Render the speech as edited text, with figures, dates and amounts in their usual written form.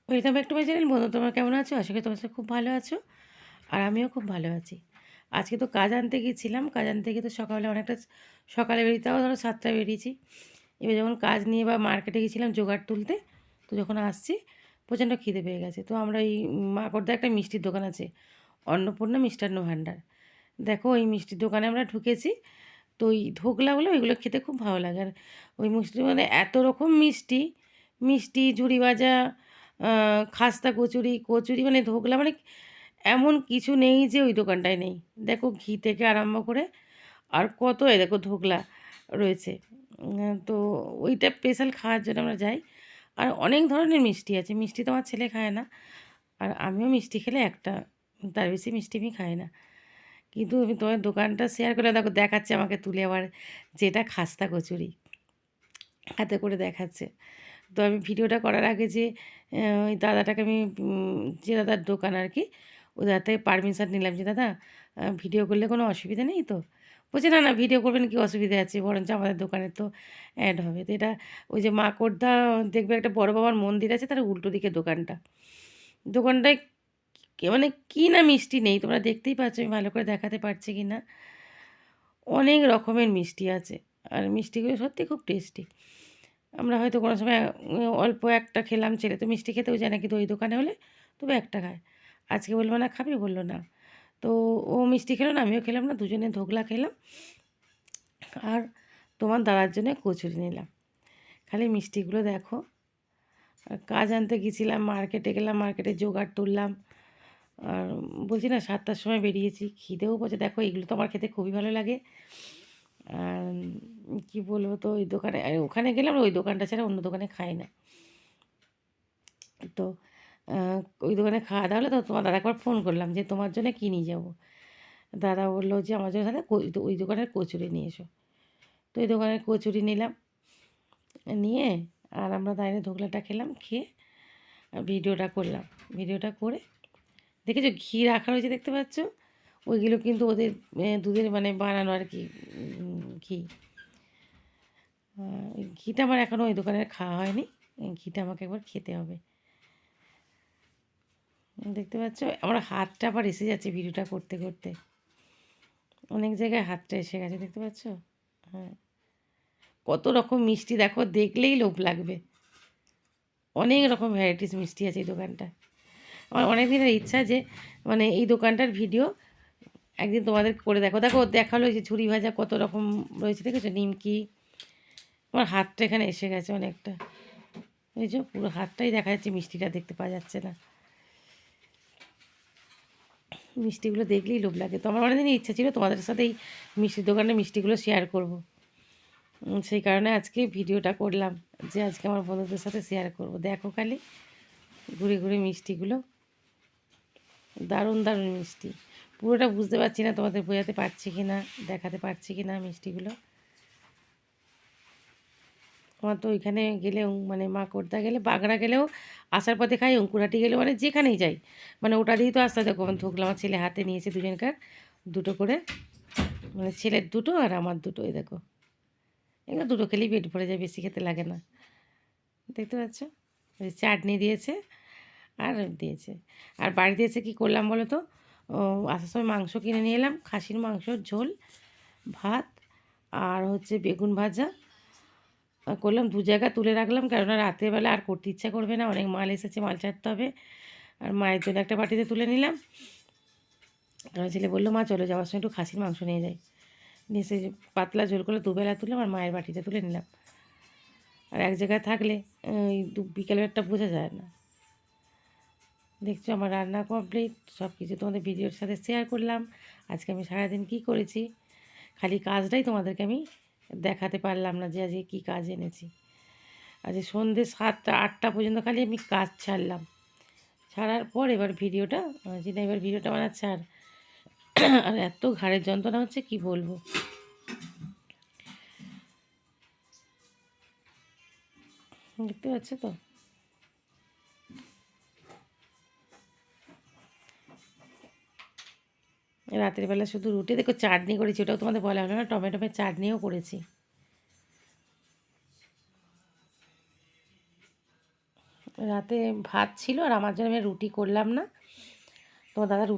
Welcome back to my channel. বন্ধু, তোমরা কেমন আছো? আশা করি তোমার সাথে খুব ভালো আছো, আর আমিও খুব ভালো আছি। আজকে তো কাজ আনতে গিয়েছিলাম, কাজ আনতে গিয়ে তো সকালে অনেকটা সকালে বেরিয়েও ধরো 7টায় বেরিয়েছি। এবার যখন কাজ নিয়ে বা মার্কেটে গেছিলাম জোগাড় তুলতে, তো যখন আসছি প্রচণ্ড খিদে পেয়ে গেছে। তো আমরা এই মাকড়দা একটা মিষ্টির দোকান আছে, অন্নপূর্ণা মিষ্টান্ন ভাণ্ডার। দেখো ওই মিষ্টির দোকানে আমরা ঢুকেছি। তো ওই ধোকলাগুলো ওইগুলো খেতে খুব ভালো লাগে। আর ওই মিষ্টি মানে এত রকম মিষ্টি, মিষ্টি ঝুড়ি ভাজা, খাস্তা কচুরি কচুরি মানে ধোকলা মানে এমন কিছু নেই যে ওই দোকানটায় নেই। দেখো ঘি থেকে আরম্ভ করে আর কত এ দেখো ধোকলা রয়েছে। তো ওইটা স্পেশাল খাওয়ার জন্য আমরা যাই। আর অনেক ধরনের মিষ্টি আছে। মিষ্টি তো আমার ছেলে খায় না, আর আমিও মিষ্টি খেলে একটা, তার বেশি মিষ্টি আমি খাই না। কিন্তু আমি তোমার দোকানটা শেয়ার করে দেখো, দেখাচ্ছে আমাকে তুলে আবার, যেটা খাস্তা কচুরি হাতে করে দেখাচ্ছে। তো আমি ভিডিওটা করার আগে যে ওই দাদাটাকে আমি যে দাদার দোকান আর কি, ওই দাদার থেকে পারমিশন নিলাম যে দাদা ভিডিও করলে কোনো অসুবিধা নেই তো? বলছে না না, ভিডিও করবেন কি অসুবিধা আছে, বরঞ্চ আমাদের দোকানে তো অ্যাড হবে। তো এটা ওই যে মাকড়দা, দেখবে একটা বড় বাবার মন্দির আছে, তার উল্টো দিকে দোকানটা। দোকানটায় মানে কী না মিষ্টি নেই, তোমরা দেখতেই পাচ্ছ আমি ভালো করে দেখাতে পারছি কি না। অনেক রকমের মিষ্টি আছে, আর মিষ্টিগুলো সত্যি খুব টেস্টি। আমরা হয়তো কোনো সময় অল্প একটা খেলাম, ছেলে তো মিষ্টি খেতেও যায় না, কিন্তু ওই দোকানে হলে তবে একটা খায়। আজকে বলবো না খাবি, বললো না। তো ও মিষ্টি খেলো না, আমিও খেলাম না, দুজনে ধোকলা খেলাম। আর তোমার দাদার জন্য কচুরি নিলাম। খালি মিষ্টিগুলো দেখো। আর কাজ আনতে গেছিলাম, মার্কেটে গেলাম, মার্কেটে জোগাড় তুললাম। আর বলছি না 7টার সময় বেরিয়েছি, খিদেও পড়ছে। দেখো এগুলো তো আমার খেতে খুবই ভালো লাগে। আর কী বলবো, তো ওই দোকানে ওখানে গেলাম, ওই দোকানটা ছাড়া অন্য দোকানে খাই না। তো ওই দোকানে খাওয়া দাওয়া হলো, তো তোমার দাদাকে একবার ফোন করলাম যে তোমার জন্য কী নিয়ে যাবো। দাদা বললো যে আমার জন্য তাহলে ওই দোকানের কচুরি নিয়ে এসো। তো ওই দোকানের কচুরি নিলাম, নিয়ে আর আমরা দাঁড়িয়ে ধোকলাটা খেলাম, খেয়ে ভিডিওটা করলাম। ভিডিওটা করে দেখেছো ঘি রাখা রয়েছে, দেখতে পাচ্ছ? ওইগুলো কিন্তু ওদের দুধের মানে বানানো আর কি ঘি। ওই ঘিটা আমার এখনও ওই দোকানের খাওয়া হয়নি, ঘিটা আমাকে একবার খেতে হবে। দেখতে পাচ্ছ আমার হাতটা আবার এসে যাচ্ছে ভিডিওটা করতে করতে, অনেক জায়গায় হাতটা এসে গেছে, দেখতে পাচ্ছ? হ্যাঁ, কত রকম মিষ্টি দেখো, দেখলেই লোভ লাগবে। অনেক রকম ভ্যারাইটিস মিষ্টি আছে এই দোকানটা। আমার অনেক দিনের ইচ্ছা যে মানে এই দোকানটার ভিডিও একদিন তোমাদের করে দেখো। দেখো দেখালো যে ঝুড়ি ভাজা কত রকম রয়েছে, দেখেছো? নিমকি। আমার হাতটা এখানে এসে গেছে অনেকটা, এই যে পুরো হাতটাই দেখা যাচ্ছে, মিষ্টিটা দেখতে পাওয়া যাচ্ছে না। মিষ্টিগুলো দেখলেই লোভ লাগে। তো আমার অনেকদিনই ইচ্ছা ছিল তোমাদের সাথে এই মিষ্টির দোকানের মিষ্টিগুলো শেয়ার করব। সেই কারণে আজকে ভিডিওটা করলাম, যে আজকে আমার বন্ধুদের সাথে শেয়ার করব। দেখো খালি ঘুরে ঘুরে মিষ্টিগুলো, দারুণ দারুণ মিষ্টি। পুরোটা বুঝতে পারছি না তোমাদের বোঝাতে পারছি কি না, দেখাতে পারছি কি না মিষ্টিগুলো। আমার তো ওইখানে গেলেও মানে মাকড়দা গেলে, বাগড়া গেলেও আসার পথে খাই, অঙ্কুরহাটি গেলেও মানে যেখানেই যাই মানে ওটা দিয়েই তো আসতে। দেখো আমার ধোকলা আমার ছেলে হাতে নিয়েছে দুজনকার দুটো করে, মানে ছেলের দুটো আর আমার দুটো। এই দেখো এগুলো দুটো খেলেই পেট ভরে যায়, বেশি খেতে লাগে না। দেখতে পাচ্ছ? ওই চাটনি দিয়েছে আর দিয়েছে। আর বাড়িতে এসে কী করলাম বলো তো, আসার সময় মাংস কিনে নিয়ে এলাম, খাসির মাংসর ঝোল, ভাত, আর হচ্ছে বেগুন ভাজা করলাম। দু জায়গা তুলে রাখলাম, কেননা রাত্রেবেলা আর করতে ইচ্ছা করবে না, অনেক মাল এসেছে, মাল ছাড়তে হবে। আর মায়ের জন্য একটা বাটিতে তুলে নিলাম। আমার ছেলে বললো মা চলো যাওয়ার সময় একটু খাসির মাংস নিয়ে যাই, নিয়ে এসে পাতলা ঝোল করে দুবেলা তুললাম আর মায়ের বাটিতে তুলে নিলাম। আর এক জায়গায় থাকলে ওই বিকেলবেলাটা বোঝা যায় না। দেখছো আমার রান্না কমপ্লিট, সব কিছু তোমাদের ভিডিওর সাথে শেয়ার করলাম। আজকে আমি সারাদিন কী করেছি, খালি কাজটাই তোমাদেরকে আমি দেখাতে পারলাম না যে আজকে কী কাজ এনেছি। আজকে সন্ধ্যে 7টা 8টা পর্যন্ত খালি আমি কাজ ছাড়লাম, ছাড়ার পর এবার ভিডিওটা যেটা এবার ভিডিওটা বানাচ্ছে। আর এত ঘাড়ের যন্ত্রণা হচ্ছে কি বলবো। দেখতে পাচ্ছ তো? রাতের বেলা শুধু রুটি, দেখো চাটনি করেছি, ওটাও তোমাদের বলা হলো না, টমেটোমের চাটনিও করেছি। রাতে ভাত ছিল আর আমার জন্য আমি রুটি করলাম না। তোমার দাদা রুটি